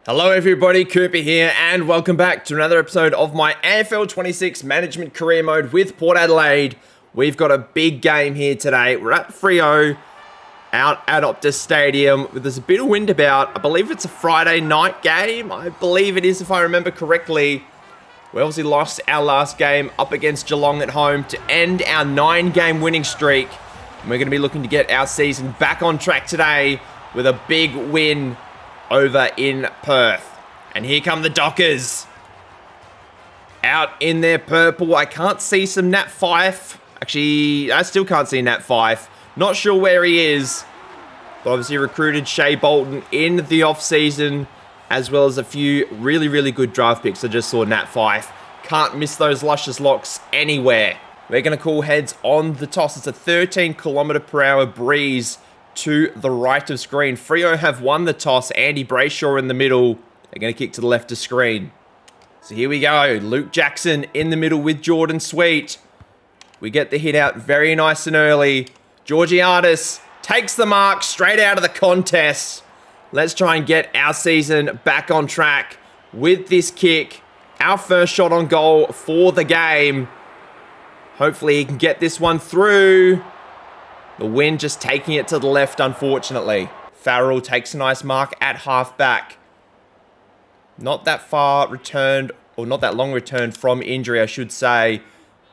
Hello everybody, Cooper here, and welcome back to another episode of my AFL 26 Management Career Mode with Port Adelaide. We've got a big game here today. We're at Freo, out at Optus Stadium. There's a bit of wind about. I believe it's a Friday night game. I believe it is, if I remember correctly. We obviously lost our last game up against Geelong at home to end our 9-game winning streak. And we're going to be looking to get our season back on track today with a big win over in Perth. And here come the Dockers. Out in their purple. I can't see some Nat Fyfe. Actually, I still can't see Nat Fyfe. Not sure where he is. But obviously recruited Shea Bolton in the off-season, as well as a few really good draft picks. I just saw Nat Fyfe. Can't miss those luscious locks anywhere. We're going to call heads on the toss. It's a 13km/h breeze to the right of screen. Freo have won the toss. Andy Brayshaw in the middle. They're going to kick to the left of screen. So here we go. Luke Jackson in the middle with Jordan Sweet. We get the hit out very nice and early. Georgiadis takes the mark straight out of the contest. Let's try and get our season back on track with this kick. Our first shot on goal for the game. Hopefully he can get this one through. The wind just taking it to the left, unfortunately. Farrell takes a nice mark at halfback. Not that far returned, or not that long returned from injury, I should say.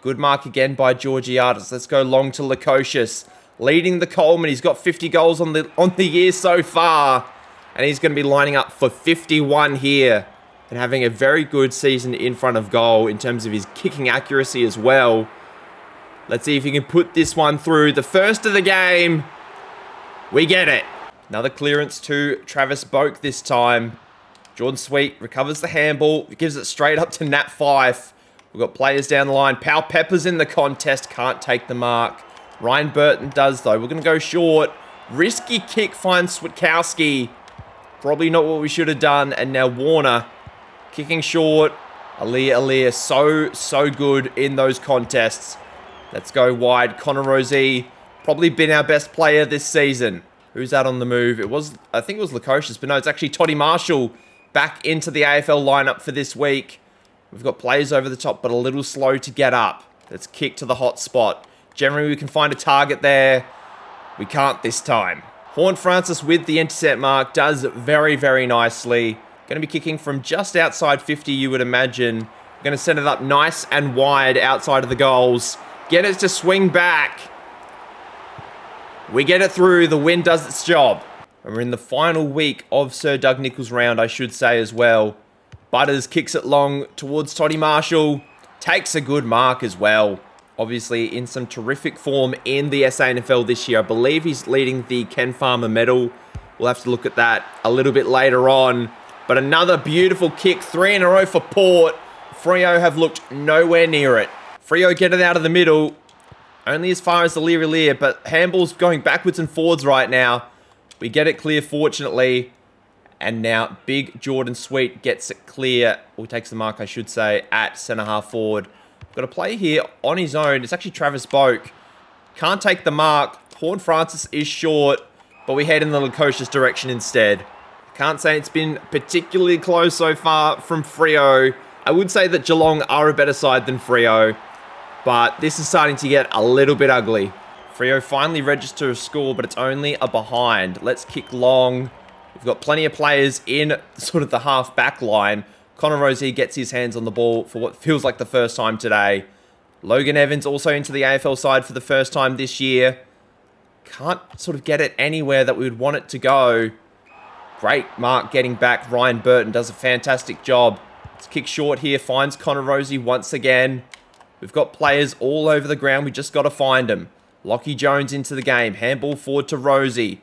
Good mark again by Georgiadis. Let's go long to Lukosius. Leading the Coleman. He's got 50 goals on the year so far. And he's going to be lining up for 51 here. And having a very good season in front of goal in terms of his kicking accuracy as well. Let's see if he can put this one through. The first of the game. We get it. Another clearance to Travis Boak this time. Jordan Sweet recovers the handball. Gives it straight up to Nat Fyfe. We've got players down the line. Powell Pepper's in the contest. Can't take the mark. Ryan Burton does though. We're going to go short. Risky kick finds Switkowski. Probably not what we should have done. And now Warner kicking short. Alia so good in those contests. Let's go wide. Connor Rozee, probably been our best player this season. Who's that on the move? I think it was Lukosius, but no, it's actually Toddy Marshall back into the AFL lineup for this week. We've got players over the top, but a little slow to get up. Let's kick to the hot spot. Generally, we can find a target there. We can't this time. Horn Francis with the intercept mark does very nicely. Going to be kicking from just outside 50, you would imagine. Going to set it up nice and wide outside of the goals. Get it to swing back. We get it through. The wind does its job. And we're in the final week of Sir Doug Nicholls' round, I should say as well. Butters kicks it long towards Toddy Marshall. Takes a good mark as well. Obviously in some terrific form in the SANFL this year. I believe he's leading the Ken Farmer medal. We'll have to look at that a little bit later on. But another beautiful kick. 3 in a row for Port. Freo have looked nowhere near it. Freo get it out of the middle. Only as far as the Lear, but handball's going backwards and forwards right now. We get it clear, fortunately. And now big Jordan Sweet gets it clear, or takes the mark, I should say, at centre-half forward. Got a play here on his own. It's actually Travis Boak. Can't take the mark. Horn Francis is short, but we head in the Lukosius direction instead. Can't say it's been particularly close so far from Freo. I would say that Geelong are a better side than Freo, but this is starting to get a little bit ugly. Freo finally register a score, but it's only a behind. Let's kick long. We've got plenty of players in sort of the half-back line. Connor Rozee gets his hands on the ball for what feels like the first time today. Logan Evans also into the AFL side for the first time this year. Can't sort of get it anywhere that we would want it to go. Great mark getting back. Ryan Burton does a fantastic job. Let's kick short here. Finds Connor Rozee once again. We've got players all over the ground. We just got to find them. Lockie Jones into the game. Handball forward to Rozee.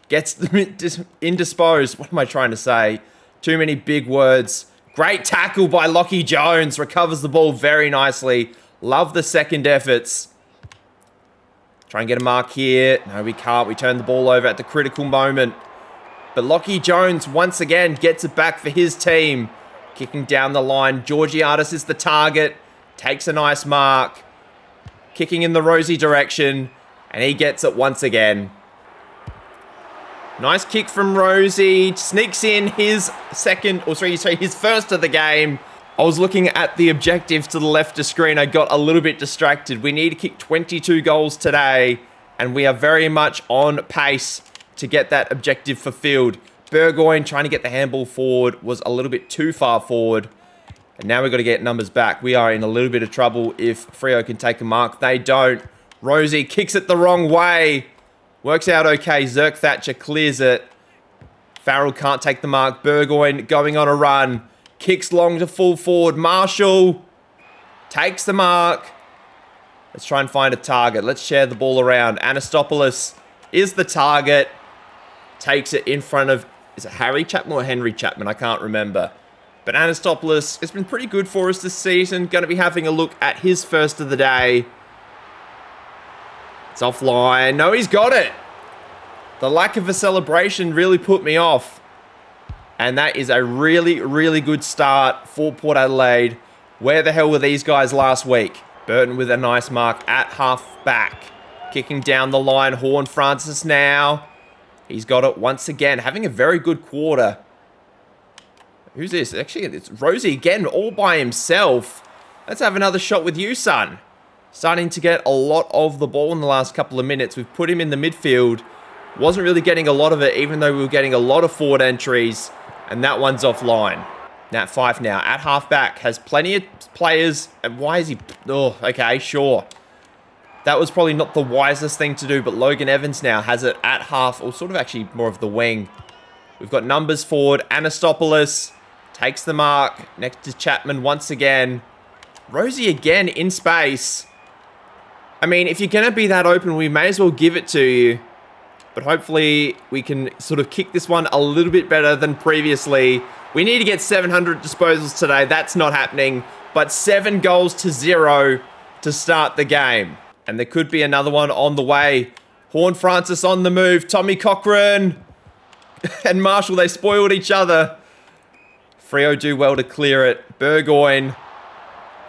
Gets them indisposed. What am I trying to say? Too many big words. Great tackle by Lockie Jones. Recovers the ball very nicely. Love the second efforts. Try and get a mark here. No, we can't. We turn the ball over at the critical moment. But Lockie Jones once again gets it back for his team. Kicking down the line. Georgiadis is the target. Takes a nice mark. Kicking in the Rozee direction. And he gets it once again. Nice kick from Rosie. Sneaks in his his first of the game. I was looking at the objective to the left of screen. I got a little bit distracted. We need to kick 22 goals today, and we are very much on pace to get that objective fulfilled. Burgoyne trying to get the handball forward was a little bit too far forward. And now we've got to get numbers back. We are in a little bit of trouble if Freo can take a mark. They don't. Rosie kicks it the wrong way. Works out okay. Zerk Thatcher clears it. Farrell can't take the mark. Burgoyne going on a run. Kicks long to full forward. Marshall takes the mark. Let's try and find a target. Let's share the ball around. Anastopoulos is the target. Takes it in front of... Is it Harry Chapman or Henry Chapman? I can't remember. But Anastopoulos has been pretty good for us this season. Going to be having a look at his first of the day. It's offline. No, he's got it. The lack of a celebration really put me off. And that is a really, really good start for Port Adelaide. Where the hell were these guys last week? Burton with a nice mark at half back. Kicking down the line. Horne-Francis now. He's got it once again. Having a very good quarter. Who's this? Actually, it's Rosie again, all by himself. Let's have another shot with you, son. Starting to get a lot of the ball in the last couple of minutes. We've put him in the midfield. Wasn't really getting a lot of it, even though we were getting a lot of forward entries. And that one's offline. Nat Fife now at halfback. Has plenty of players. And why is he... Oh, okay, sure. That was probably not the wisest thing to do. But Logan Evans now has it at half. Or sort of actually more of the wing. We've got numbers forward. Anastopoulos takes the mark. Next to Chapman once again. Rosie again in space. I mean, if you're going to be that open, we may as well give it to you. But hopefully we can sort of kick this one a little bit better than previously. We need to get 700 disposals today. That's not happening. But 7-0 to start the game. And there could be another one on the way. Horne-Francis on the move. Tommy Cochran and Marshall, they spoiled each other. Freo do well to clear it. Burgoyne.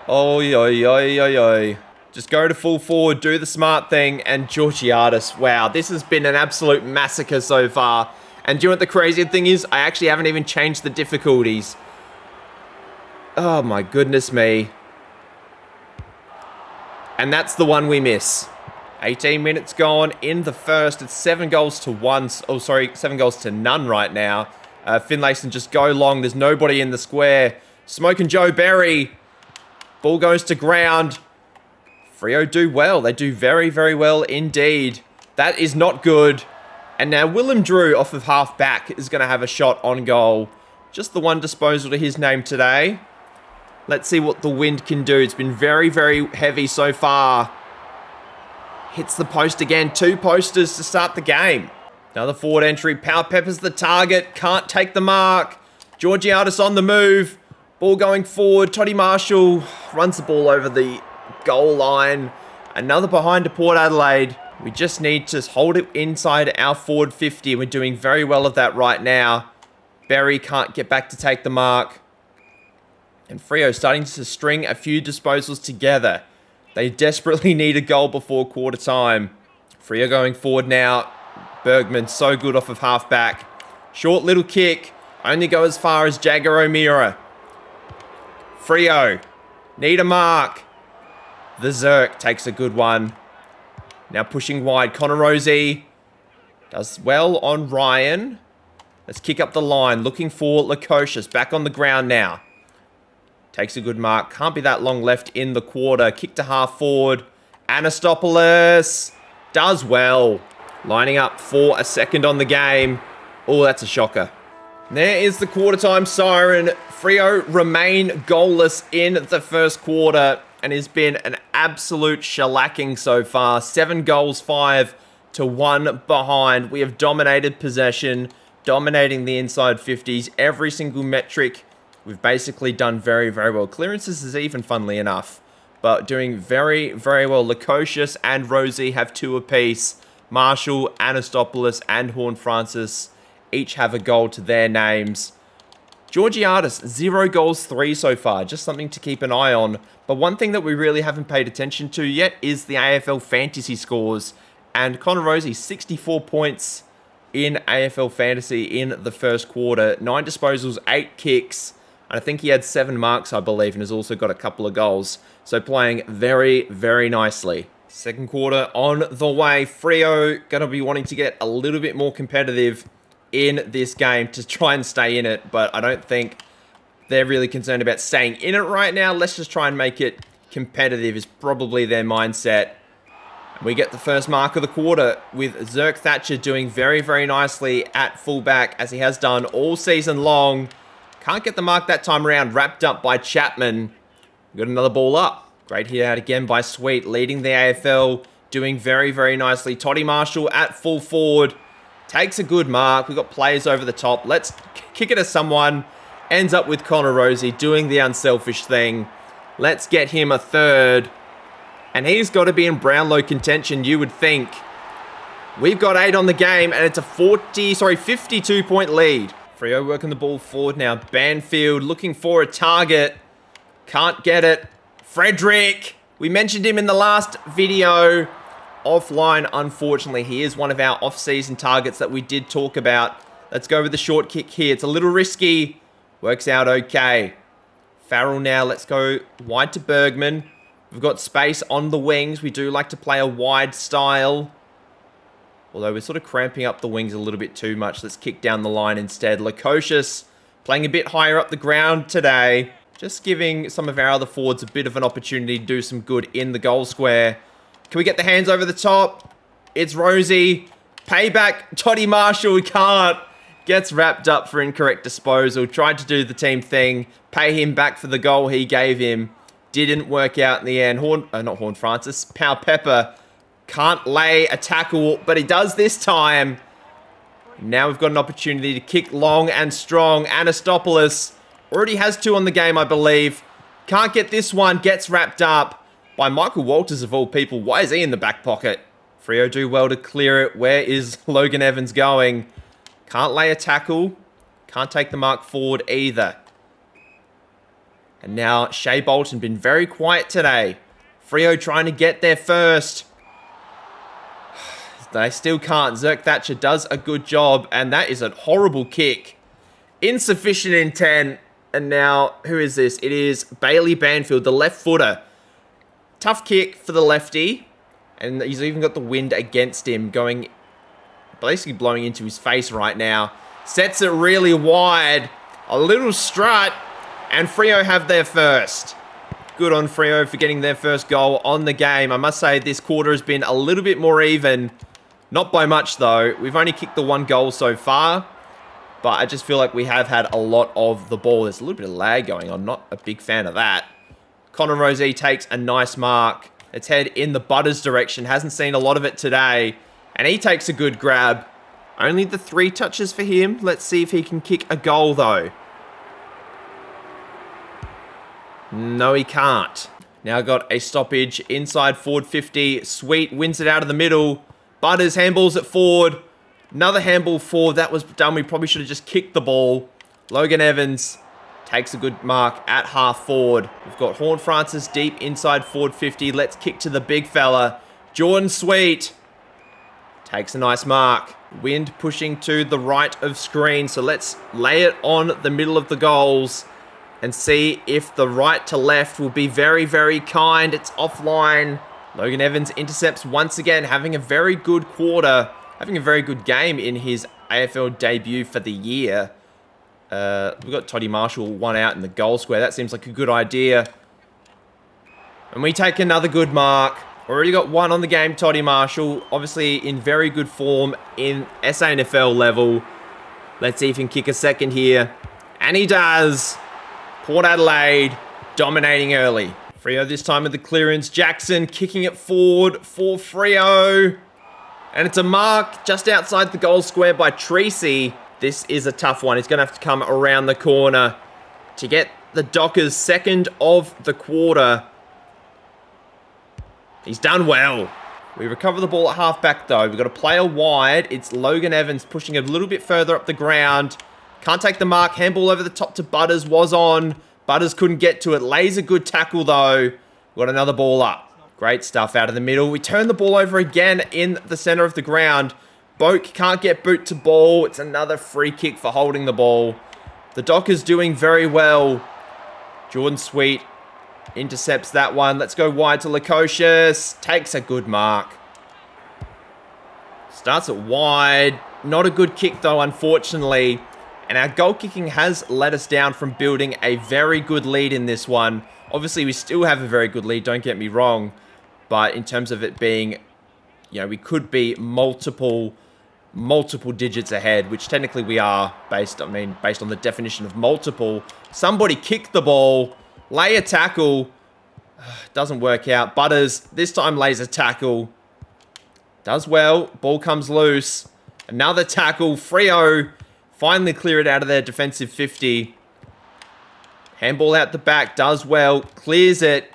Oi, oi, oi, oi, oi. Just go to full forward, do the smart thing, and Georgiadis. Wow, this has been an absolute massacre so far. And do you know what the crazy thing is? I actually haven't even changed the difficulties. Oh my goodness me. And that's the one we miss. 18 minutes gone in the first. It's 7-1. Oh, sorry, 7-0 right now. Finlayson just go long. There's nobody in the square. Smoking Joe Berry. Ball goes to ground. Freo do well. They do very, very well indeed. That is not good. And now Willem Drew off of half back is going to have a shot on goal. Just the one disposal to his name today. Let's see what the wind can do. It's been very, very heavy so far. Hits the post again. 2 posters to start the game. Another forward entry. Power Pepper's the target. Can't take the mark. Georgiadis on the move. Ball going forward. Toddy Marshall runs the ball over the goal line. Another behind to Port Adelaide. We just need to hold it inside our forward 50. We're doing very well of that right now. Berry can't get back to take the mark. And Freo starting to string a few disposals together. They desperately need a goal before quarter time. Freo going forward now. Bergman so good off of halfback. Short little kick. Only go as far as Jagger O'Meara. Freo need a mark. The Zerk takes a good one. Now pushing wide. Connor Rosie does well on Ryan. Let's kick up the line. Looking for Lukosius. Back on the ground now. Takes a good mark. Can't be that long left in the quarter. Kick to half forward. Anastopoulos does well. Lining up for a second on the game. Oh, that's a shocker. There is the quarter time siren. Freo remain goalless in the first quarter. And it's been an absolute shellacking so far. 7 goals, 5 to 1 behind. We have dominated possession. Dominating the inside 50s. Every single metric. We've basically done very, very well. Clearances is even, funnily enough. But doing very, very well. Lukosius and Rosie have 2 apiece. Marshall, Anastopoulos, and Horne-Francis each have a goal to their names. Georgiadis, 0 goals, 3 so far. Just something to keep an eye on. But one thing that we really haven't paid attention to yet is the AFL fantasy scores. And Connor Rosie, 64 points. in AFL Fantasy in the first quarter. 9 disposals, 8 kicks. And I think he had 7 marks, I believe, and has also got a couple of goals. So playing very, very nicely. Second quarter on the way. Freo going to be wanting to get a little bit more competitive in this game to try and stay in it. But I don't think they're really concerned about staying in it right now. Let's just try and make it competitive is probably their mindset. We get the first mark of the quarter with Zerk Thatcher doing very, very nicely at fullback, as he has done all season long. Can't get the mark that time around, wrapped up by Chapman. Got another ball up. Great hit out again by Sweet, leading the AFL, doing very, very nicely. Toddy Marshall at full forward. Takes a good mark. We've got players over the top. Let's kick it to someone. Ends up with Connor Rosie doing the unselfish thing. Let's get him a third. And he's got to be in Brownlow contention, you would think. We've got 8 on the game, and it's a 52-point lead. Freo working the ball forward now. Banfield looking for a target. Can't get it. Frederick. We mentioned him in the last video. Offline, unfortunately. He is one of our off-season targets that we did talk about. Let's go with the short kick here. It's a little risky. Works out okay. Farrell now. Let's go wide to Bergman. We've got space on the wings. We do like to play a wide style. Although we're sort of cramping up the wings a little bit too much. Let's kick down the line instead. Lukosius playing a bit higher up the ground today. Just giving some of our other forwards a bit of an opportunity to do some good in the goal square. Can we get the hands over the top? It's Rosie. Payback. Toddy Marshall. We can't. Gets wrapped up for incorrect disposal. Tried to do the team thing. Pay him back for the goal he gave him. Didn't work out in the end. Francis. Pau Pepper can't lay a tackle, but he does this time. Now we've got an opportunity to kick long and strong. Anastopoulos already has 2 on the game, I believe. Can't get this one. Gets wrapped up by Michael Walters, of all people. Why is he in the back pocket? Freo do well to clear it. Where is Logan Evans going? Can't lay a tackle. Can't take the mark forward either. And now Shea Bolton been very quiet today. Freo trying to get there first. They still can't. Zerk Thatcher does a good job, and that is a horrible kick. Insufficient intent. And now, who is this? It is Bailey Banfield, the left footer. Tough kick for the lefty. And he's even got the wind against him, going, basically blowing into his face right now. Sets it really wide. A little strut. And Freo have their first. Good on Freo for getting their first goal on the game. I must say this quarter has been a little bit more even. Not by much though. We've only kicked the 1 goal so far. But I just feel like we have had a lot of the ball. There's a little bit of lag going on. Not a big fan of that. Connor Rosie takes a nice mark. Let's head in the Butters direction. Hasn't seen a lot of it today. And he takes a good grab. Only the 3 touches for him. Let's see if he can kick a goal though. No, he can't. Now got a stoppage inside forward 50. Sweet wins it out of the middle. Butters handballs it forward. Another handball forward. That was done. We probably should have just kicked the ball. Logan Evans takes a good mark at half forward. We've got Horn Francis deep inside forward 50. Let's kick to the big fella. Jordan Sweet takes a nice mark. Wind pushing to the right of screen. So let's lay it on the middle of the goals and see if the right to left will be very, very kind. It's offline. Logan Evans intercepts once again, having a very good quarter, having a very good game in his AFL debut for the year. We've got Toddy Marshall 1 out in the goal square. That seems like a good idea. And we take another good mark. Already got 1 on the game, Toddy Marshall. Obviously in very good form in SANFL level. Let's see if he can kick a second here. And he does. Port Adelaide dominating early. Freo this time with the clearance. Jackson kicking it forward for Freo. And it's a mark just outside the goal square by Treacy. This is a tough one. He's going to have to come around the corner to get the Dockers' second of the quarter. He's done well. We recover the ball at halfback though. We've got a player wide. It's Logan Evans pushing a little bit further up the ground. Can't take the mark. Handball over the top to Butters. Was on. Butters couldn't get to it. Lays a good tackle though. Got another ball up. Great stuff out of the middle. We turn the ball over again in the center of the ground. Boak can't get boot to ball. It's another free kick for holding the ball. The Dockers doing very well. Jordan Sweet intercepts that one. Let's go wide to Lukosius. Takes a good mark. Starts it wide. Not a good kick though, unfortunately. And our goal kicking has let us down from building a very good lead in this one. Obviously, we still have a very good lead, don't get me wrong. But in terms of it being, you know, we could be multiple digits ahead, which technically we are based on the definition of multiple. Somebody kick the ball, lay a tackle. Doesn't work out. Butters this time lays a tackle. Does well. Ball comes loose. Another tackle. Freo finally clear it out of their defensive 50. Handball out the back. Does well. Clears it.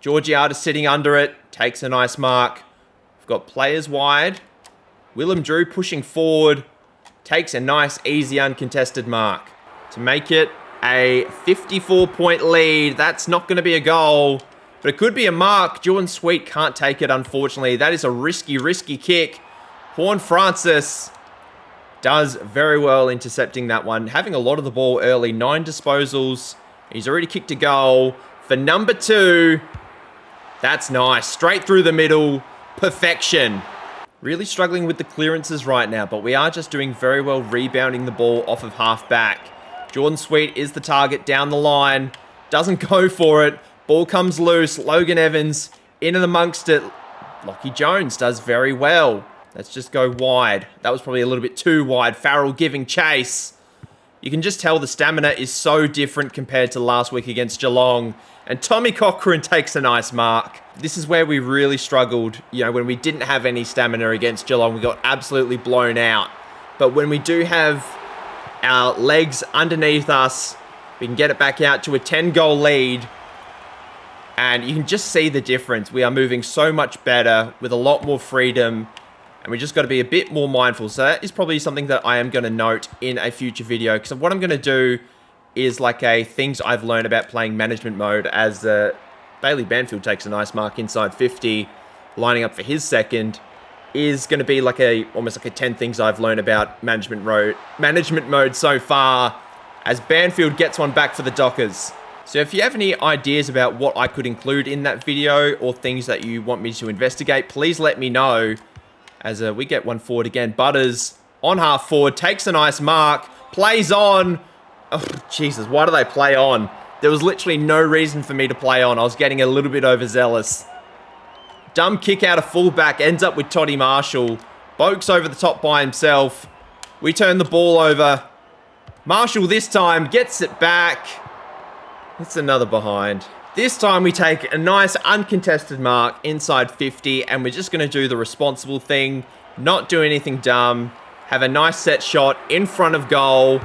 Georgiades sitting under it. Takes a nice mark. We've got players wide. Willem Drew pushing forward. Takes a nice, easy, uncontested mark. To make it a 54-point lead. That's not going to be a goal. But it could be a mark. Jordan Sweet can't take it, unfortunately. That is a risky kick. Horne-Francis does very well intercepting that one. Having a lot of the ball early. 9 disposals. He's already kicked a goal. For number 2. That's nice. Straight through the middle. Perfection. Really struggling with the clearances right now, but we are just doing very well rebounding the ball off of half-back. Jordan Sweet is the target down the line. Doesn't go for it. Ball comes loose. Logan Evans in and amongst it. Lockie Jones does very well. Let's just go wide. That was probably a little bit too wide. Farrell giving chase. You can just tell the stamina is so different compared to last week against Geelong. And Tommy Cochrane takes a nice mark. This is where we really struggled. You know, when we didn't have any stamina against Geelong, we got absolutely blown out. But when we do have our legs underneath us, we can get it back out to a 10-goal lead. And you can just see the difference. We are moving so much better with a lot more freedom. And we just got to be a bit more mindful. So that is probably something that I am going to note in a future video. Because what I'm going to do is like a things I've learned about playing management mode as Bailey Banfield takes a nice mark inside 50, lining up for his second, is going to be like almost like a 10 things I've learned about management mode so far, as Banfield gets one back for the Dockers. So if you have any ideas about what I could include in that video or things that you want me to investigate, please let me know. As we get one forward again. Butters on half forward, takes a nice mark, plays on. Oh, Jesus, why do they play on? There was literally no reason for me to play on. I was getting a little bit overzealous. Dumb kick out of fullback, ends up with Toddy Marshall. Boak's over the top by himself. We turn the ball over. Marshall this time gets it back. It's another behind. This time we take a nice uncontested mark inside 50, and we're just going to do the responsible thing, not do anything dumb, have a nice set shot in front of goal.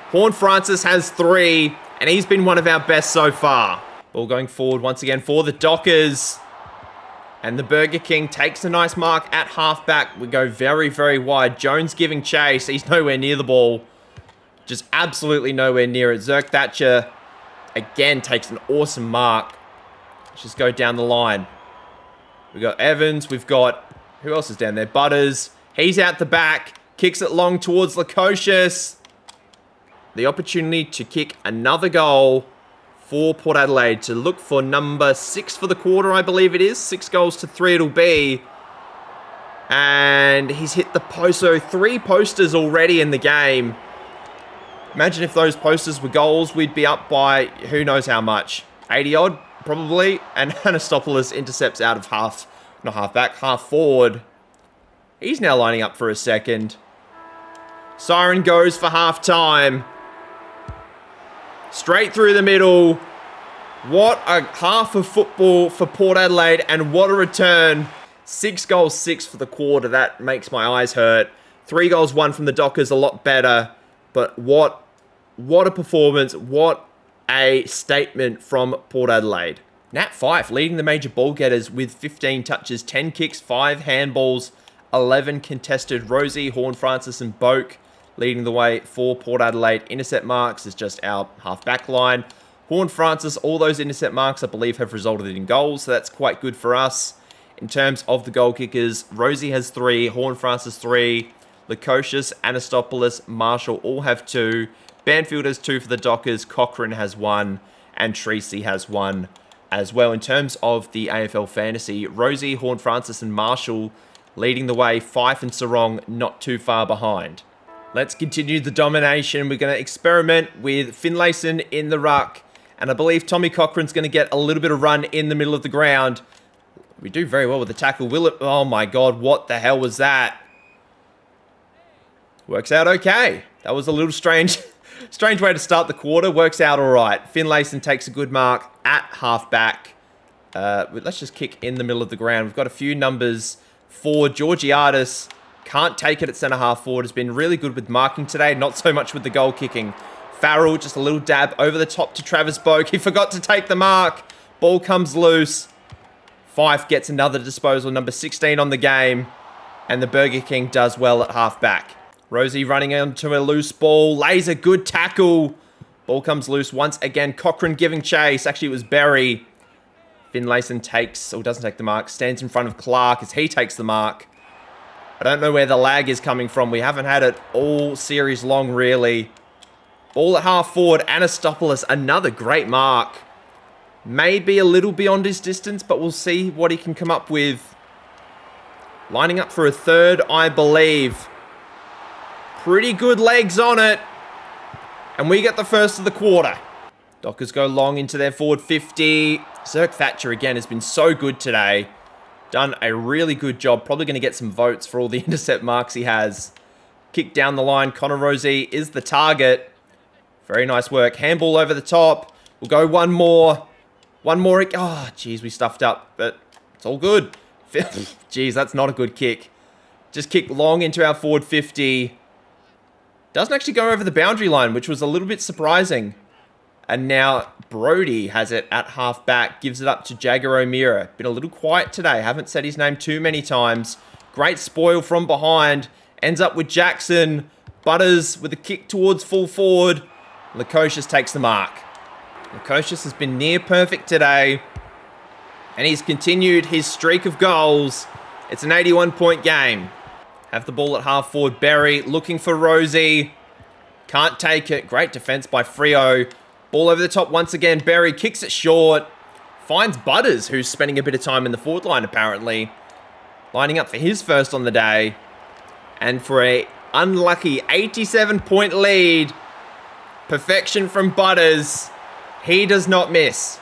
Horne-Francis has 3, and he's been one of our best so far. Ball going forward once again for the Dockers. And the Burger King takes a nice mark at halfback. We go very wide. Jones giving chase. He's nowhere near the ball. Just absolutely nowhere near it. Zerk Thatcher again takes an awesome mark. Let's just go down the line. We've got Evans. We've got... who else is down there? Butters. He's out the back. Kicks it long towards Lukosius. The opportunity to kick another goal for Port Adelaide to look for number 6 for the quarter, I believe it is. 6 goals to 3 it'll be. And he's hit the post. So 3 posters already in the game. Imagine if those posters were goals, we'd be up by who knows how much. 80 odd, probably. And Anastopoulos intercepts out of half forward. He's now lining up for a second. Siren goes for half time. Straight through the middle. What a half of football for Port Adelaide, and what a return. 6 goals, 6 for the quarter. That makes my eyes hurt. 3 goals, 1 from the Dockers, a lot better. But what a performance. What a statement from Port Adelaide. Nat Fyfe leading the major ball getters with 15 touches, 10 kicks, 5 handballs, 11 contested. Rosie, Horne-Francis and Boak leading the way for Port Adelaide. Intercept marks is just our half-back line. Horne-Francis, all those intercept marks, I believe, have resulted in goals, so that's quite good for us. In terms of the goal kickers, Rosie has 3, Horne-Francis 3, Lukosius, Anastopoulos, Marshall all have 2, Banfield has 2 for the Dockers, Cochrane has 1, and Treacy has 1 as well. In terms of the AFL fantasy, Rosie, Horne-Francis, and Marshall leading the way, Fife and Sarong not too far behind. Let's continue the domination. We're going to experiment with Finlayson in the ruck, and I believe Tommy Cochrane's going to get a little bit of run in the middle of the ground. We do very well with the tackle. Will it? Oh my God, what the hell was that? Works out okay. That was a little strange way to start the quarter. Works out all right. Finlayson takes a good mark at halfback. Let's just kick in the middle of the ground. We've got a few numbers for Georgiadis. Can't take it at centre-half forward. Has been really good with marking today. Not so much with the goal kicking. Farrell, just a little dab over the top to Travis Boak. He forgot to take the mark. Ball comes loose. Fife gets another disposal. Number 16 on the game. And the Burger King does well at halfback. Rosie running onto a loose ball. Lays a good tackle. Ball comes loose once again. Cochrane giving chase. Actually, it was Berry. Finlayson takes, or doesn't take the mark. Stands in front of Clark as he takes the mark. I don't know where the lag is coming from. We haven't had it all series long, really. Ball at half forward. Anastopoulos, another great mark. Maybe a little beyond his distance, but we'll see what he can come up with. Lining up for a third, I believe. Pretty good legs on it. And we get the first of the quarter. Dockers go long into their forward 50. Zerk Thatcher, again, has been so good today. Done a really good job. Probably going to get some votes for all the intercept marks he has. Kick down the line. Connor Rosie is the target. Very nice work. Handball over the top. We'll go one more. One more. Oh, jeez, we stuffed up. But it's all good. Jeez, that's not a good kick. Just kick long into our forward 50. Doesn't actually go over the boundary line, which was a little bit surprising. And now Brody has it at half-back. Gives it up to Jagger O'Meara. Been a little quiet today. Haven't said his name too many times. Great spoil from behind. Ends up with Jackson. Butters with a kick towards full forward. Lukosius takes the mark. Lukosius has been near perfect today. And he's continued his streak of goals. It's an 81-point game. Have the ball at half forward. Berry looking for Rosie. Can't take it. Great defense by Freo. Ball over the top once again. Berry kicks it short. Finds Butters, who's spending a bit of time in the forward line apparently. Lining up for his first on the day. And for a unlucky 87-point lead. Perfection from Butters. He does not miss.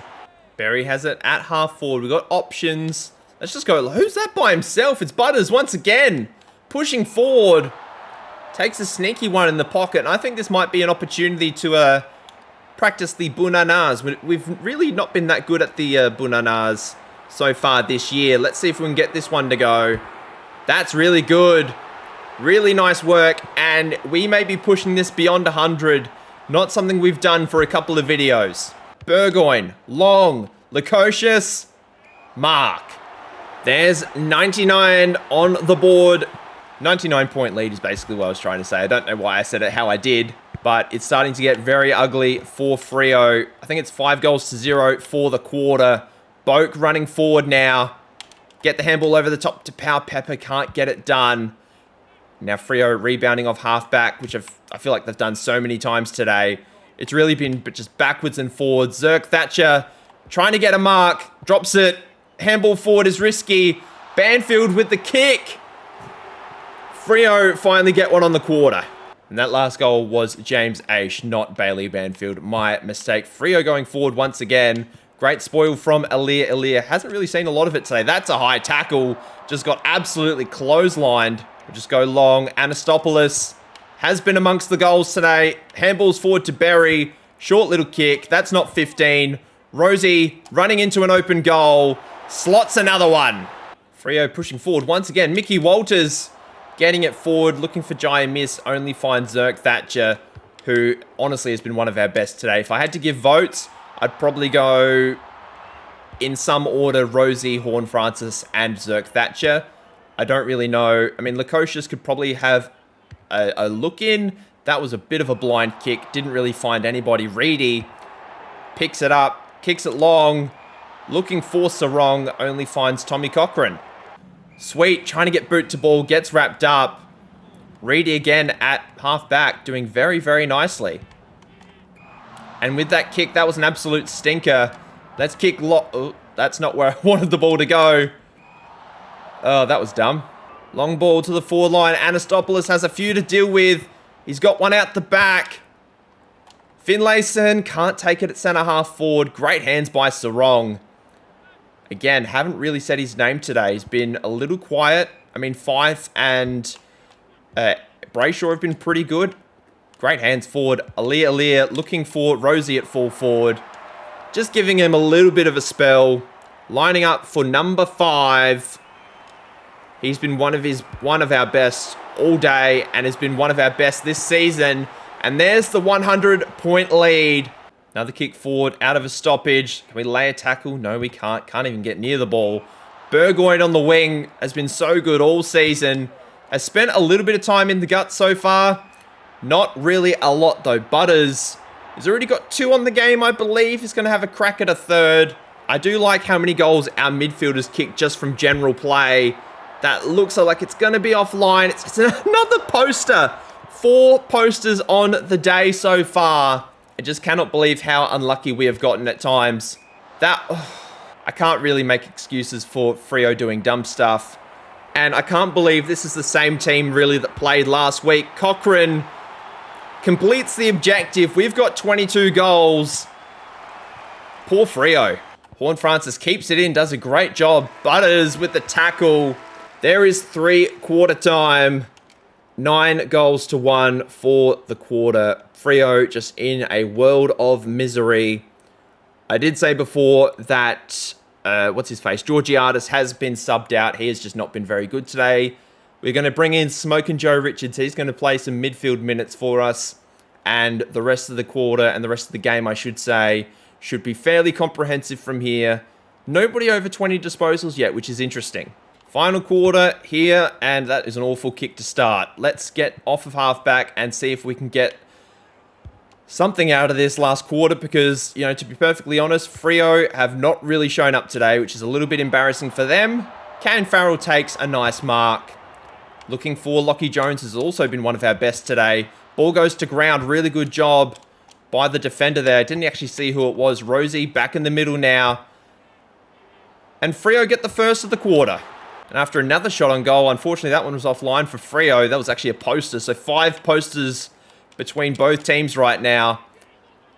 Berry has it at half forward. We've got options. Let's just go. Who's that by himself? It's Butters once again. Pushing forward. Takes a sneaky one in the pocket. And I think this might be an opportunity to practice the Bunanas. We've really not been that good at the Bunanas so far this year. Let's see if we can get this one to go. That's really good. Really nice work. And we may be pushing this beyond 100. Not something we've done for a couple of videos. Burgoyne, long, Lukosius, mark. There's 99 on the board. 99-point lead is basically what I was trying to say. I don't know why I said it how I did, but it's starting to get very ugly for Freo. I think it's 5-0 for the quarter. Boak running forward now. Get the handball over the top to Power Pepper. Can't get it done. Now Freo rebounding off halfback, which I feel like they've done so many times today. It's really been just backwards and forwards. Zerk Thatcher trying to get a mark. Drops it. Handball forward is risky. Banfield with the kick. Freo finally get one on the quarter. And that last goal was James Aish, not Bailey Banfield. My mistake. Freo going forward once again. Great spoil from Alir. Alir hasn't really seen a lot of it today. That's a high tackle. Just got absolutely clotheslined. We'll just go long. Anastopoulos has been amongst the goals today. Handballs forward to Berry. Short little kick. That's not 15. Rosie running into an open goal. Slots another one. Freo pushing forward once again. Mickey Walters getting it forward. Looking for Jai Miss. Only finds Zerk Thatcher, who honestly has been one of our best today. If I had to give votes, I'd probably go in some order Rosie, Horne-Francis, and Zerk Thatcher. I don't really know. I mean, Lukosius could probably have a look in. That was a bit of a blind kick. Didn't really find anybody. Reedy picks it up, kicks it long. Looking for Sarong, only finds Tommy Cochrane. Sweet, trying to get boot to ball, gets wrapped up. Reedy again at half-back, doing very, very nicely. And with that kick, that was an absolute stinker. Let's kick... Oh, that's not where I wanted the ball to go. Oh, that was dumb. Long ball to the forward line. Anastopoulos has a few to deal with. He's got one out the back. Finlayson can't take it at centre-half forward. Great hands by Sarong. Again, haven't really said his name today. He's been a little quiet. I mean, Fife and Brayshaw have been pretty good. Great hands forward. Alir looking for Rosie at full forward. Just giving him a little bit of a spell. Lining up for number 5. He's been one of our best all day and has been one of our best this season. And there's the 100-point lead. Another kick forward out of a stoppage. Can we lay a tackle? No, we can't. Can't even get near the ball. Burgoyne on the wing has been so good all season. Has spent a little bit of time in the gut so far. Not really a lot though. Butters has already got 2 on the game, I believe. He's going to have a crack at a third. I do like how many goals our midfielders kick just from general play. That looks like it's going to be offline. It's another poster. 4 posters on the day so far. I just cannot believe how unlucky we have gotten at times. I can't really make excuses for Freo doing dumb stuff. And I can't believe this is the same team really that played last week. Cochrane completes the objective. We've got 22 goals. Poor Freo. Horne-Francis keeps it in, does a great job. Butters with the tackle. There is 3-quarter time. 9 goals to 1 for the quarter. Freo just in a world of misery. I did say before that, Georgiadis has been subbed out. He has just not been very good today. We're going to bring in Smokin' Joe Richards. He's going to play some midfield minutes for us. And the rest of the quarter and the rest of the game, I should say, should be fairly comprehensive from here. Nobody over 20 disposals yet, which is interesting. Final quarter here, and that is an awful kick to start. Let's get off of halfback and see if we can get something out of this last quarter because, you know, to be perfectly honest, Freo have not really shown up today, which is a little bit embarrassing for them. Kane Farrell takes a nice mark. Looking for Lockie Jones has also been one of our best today. Ball goes to ground. Really good job by the defender there. Didn't actually see who it was. Rosie back in the middle now. And Freo get the first of the quarter. And after another shot on goal, unfortunately that one was offline for Freo. That was actually a poster. So 5 posters between both teams right now.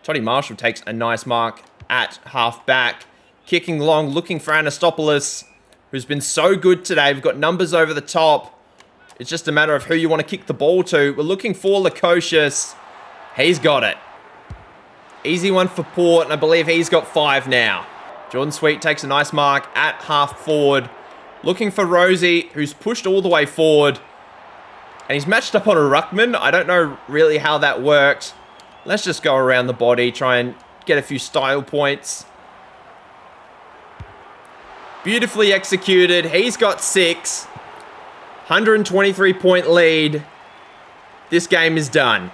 Toddy Marshall takes a nice mark at half-back. Kicking long, looking for Anastopoulos, who's been so good today. We've got numbers over the top. It's just a matter of who you want to kick the ball to. We're looking for Lukosius. He's got it. Easy one for Port, and I believe he's got 5 now. Jordan Sweet takes a nice mark at half-forward. Looking for Rosie, who's pushed all the way forward. And he's matched up on a ruckman. I don't know really how that works. Let's just go around the body, try and get a few style points. Beautifully executed. He's got 6. 123-point lead. This game is done.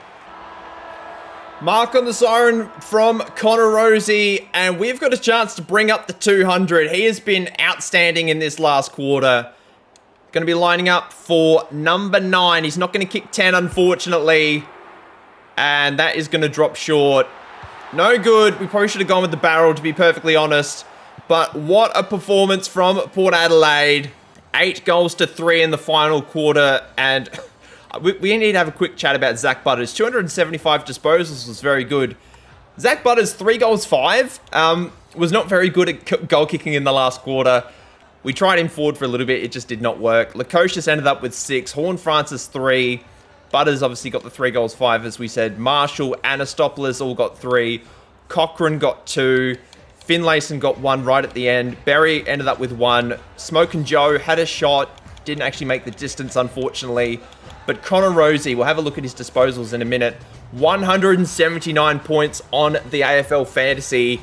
Mark on the siren from Connor Rosie, and we've got a chance to bring up the 200. He has been outstanding in this last quarter. Going to be lining up for number 9. He's not going to kick 10, unfortunately. And that is going to drop short. No good. We probably should have gone with the barrel, to be perfectly honest. But what a performance from Port Adelaide. 8 goals to 3 in the final quarter. And we need to have a quick chat about Zach Butters. 275 disposals was very good. Zach Butters, 3 goals, 5. Was not very good at goal kicking in the last quarter. We tried him forward for a little bit. It just did not work. Lukosius ended up with 6. Horne-Francis, 3. Butters obviously got the 3 goals, 5, as we said. Marshall, Anastopoulos all got 3. Cochrane got 2. Finlayson got 1 right at the end. Berry ended up with 1. Smokin' Joe had a shot. Didn't actually make the distance, unfortunately. But Connor Rosie, we'll have a look at his disposals in a minute. 179 points on the AFL Fantasy.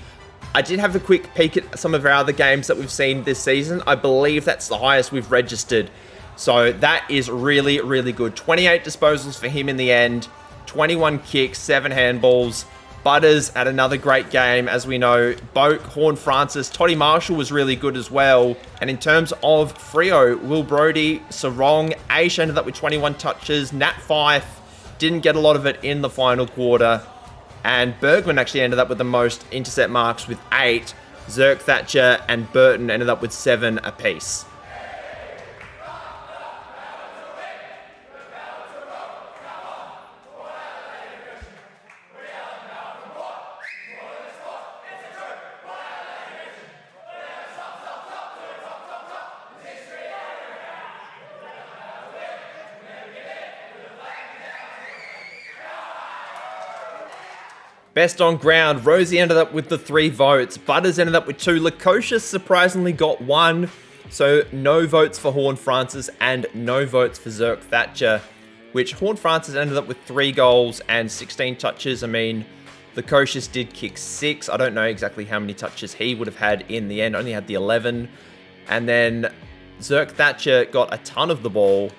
I did have a quick peek at some of our other games that we've seen this season. I believe that's the highest we've registered. So that is really, really good. 28 disposals for him in the end. 21 kicks, 7 handballs. Butters had another great game. As we know, Boak, Horn Francis, Toddy Marshall was really good as well. And in terms of Freo, Will Brodie, Sarong, Aish ended up with 21 touches. Nat Fife didn't get a lot of it in the final quarter. And Bergman actually ended up with the most intercept marks with 8. Zerk, Thatcher, and Burton ended up with 7 apiece. Best on ground, Rosie ended up with the 3 votes. Butters ended up with 2. Lukosius surprisingly got 1. So no votes for Horn Francis and no votes for Zerk Thatcher, which Horn Francis ended up with 3 goals and 16 touches. I mean, Lukosius did kick 6. I don't know exactly how many touches he would have had in the end. Only had the 11. And then Zerk Thatcher got a ton of the ball.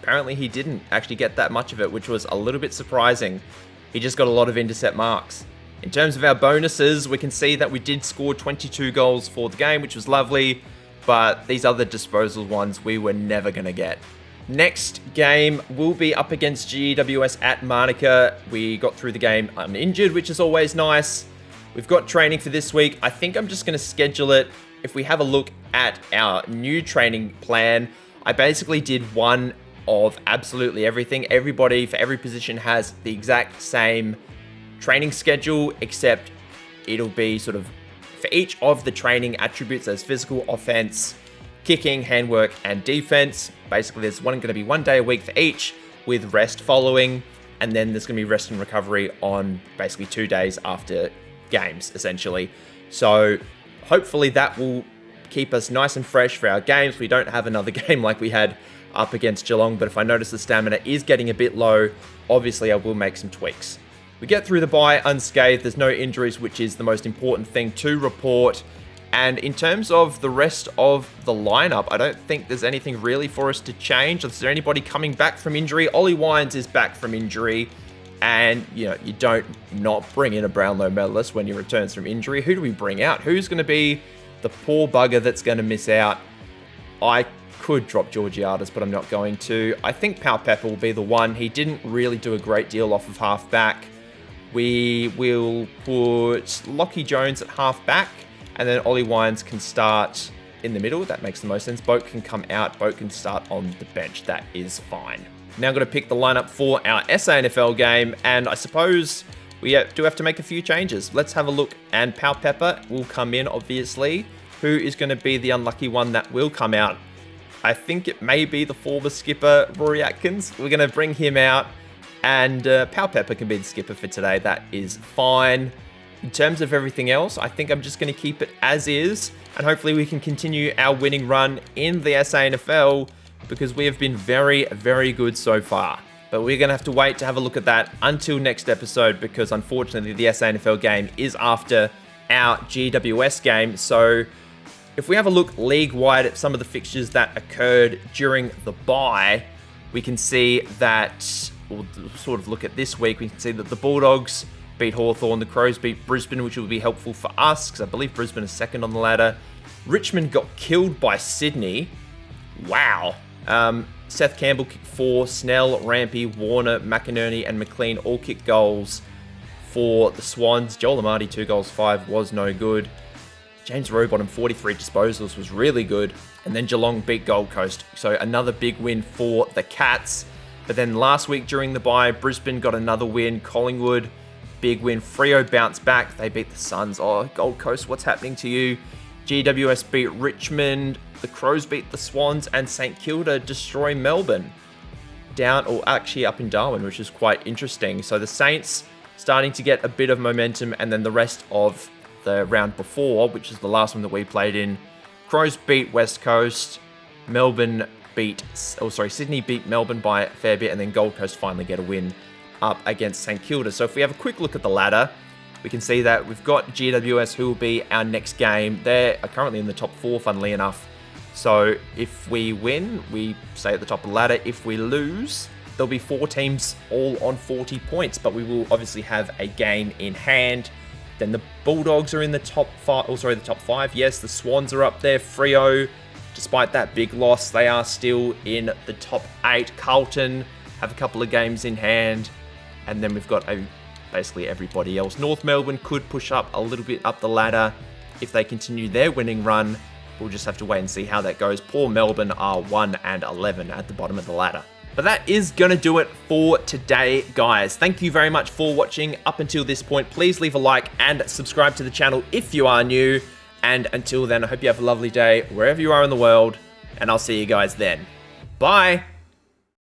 Apparently he didn't actually get that much of it, which was a little bit surprising. He just got a lot of intercept marks. In terms of our bonuses, we can see that we did score 22 goals for the game, which was lovely, but these other disposal ones we were never going to get. Next game will be up against GWS at Manuka. We got through the game uninjured, which is always nice. We've got training for this week. I think I'm just going to schedule it. If we have a look at our new training plan, I basically did one of absolutely everything. Everybody for every position has the exact same training schedule, except it'll be sort of for each of the training attributes as physical, offense, kicking, handwork, and defense. Basically, there's going to be 1 day a week for each with rest following, and then there's going to be rest and recovery on basically 2 days after games, essentially. So hopefully that will keep us nice and fresh for our games. We don't have another game like we had up against Geelong, but if I notice the stamina is getting a bit low, obviously I will make some tweaks. We get through the bye unscathed. There's no injuries, which is the most important thing to report. And in terms of the rest of the lineup, I don't think there's anything really for us to change. Is there anybody coming back from injury? Ollie Wines is back from injury, and you don't not bring in a Brownlow medalist when he returns from injury. Who do we bring out? Who's going to be the poor bugger that's going to miss out? I could drop Georgiades, but I'm not going to. I think Pal Pepper will be the one. He didn't really do a great deal off of half back. We will put Lockie Jones at half back, and then Ollie Wines can start in the middle. That makes the most sense. Boat can come out. Boat can start on the bench. That is fine. Now I'm going to pick the lineup for our SANFL game, and I suppose we do have to make a few changes. Let's have a look, and Pal Pepper will come in, obviously. Who is going to be the unlucky one that will come out? I think it may be the former skipper, Rory Atkins. We're going to bring him out, and Pal Pepper can be the skipper for today. That is fine. In terms of everything else, I think I'm just going to keep it as is, and hopefully we can continue our winning run in the SANFL, because we have been very, very good so far. But we're going to have to wait to have a look at that until next episode, because unfortunately the SANFL game is after our GWS game. So if we have a look league-wide at some of the fixtures that occurred during the bye, we can see that, we'll sort of look at this week, we can see that the Bulldogs beat Hawthorn, the Crows beat Brisbane, which will be helpful for us, because I believe Brisbane is second on the ladder. Richmond got killed by Sydney. Wow. Seth Campbell kicked 4, Snell, Rampy, Warner, McInerney, and McLean all kicked goals for the Swans. Joel Amati, 2 goals, 5 was no good. James Rowbottom, 43 disposals, was really good. And then Geelong beat Gold Coast. So another big win for the Cats. But then last week during the bye, Brisbane got another win. Collingwood, big win. Freo bounced back. They beat the Suns. Oh, Gold Coast, what's happening to you? GWS beat Richmond. The Crows beat the Swans. And St Kilda destroy Melbourne. Down, or actually up in Darwin, which is quite interesting. So the Saints starting to get a bit of momentum. And then the rest of the round before, which is the last one that we played in, Crows beat West Coast, Sydney beat Melbourne by a fair bit, and then Gold Coast finally get a win up against St Kilda. So if we have a quick look at the ladder, we can see that we've got GWS, who will be our next game. They are currently in the top 4, funnily enough. So if we win, we stay at the top of the ladder. If we lose, there'll be 4 teams all on 40 points, but we will obviously have a game in hand. Then the Bulldogs are in the top 5. Oh, sorry, the top 5. Yes, the Swans are up there. Freo, despite that big loss, they are still in the top 8. Carlton have a couple of games in hand. And then we've got basically everybody else. North Melbourne could push up a little bit up the ladder if they continue their winning run. We'll just have to wait and see how that goes. Poor Melbourne are 1 and 11 at the bottom of the ladder. But that is going to do it for today, guys. Thank you very much for watching up until this point. Please leave a like and subscribe to the channel if you are new. And until then, I hope you have a lovely day wherever you are in the world. And I'll see you guys then. Bye.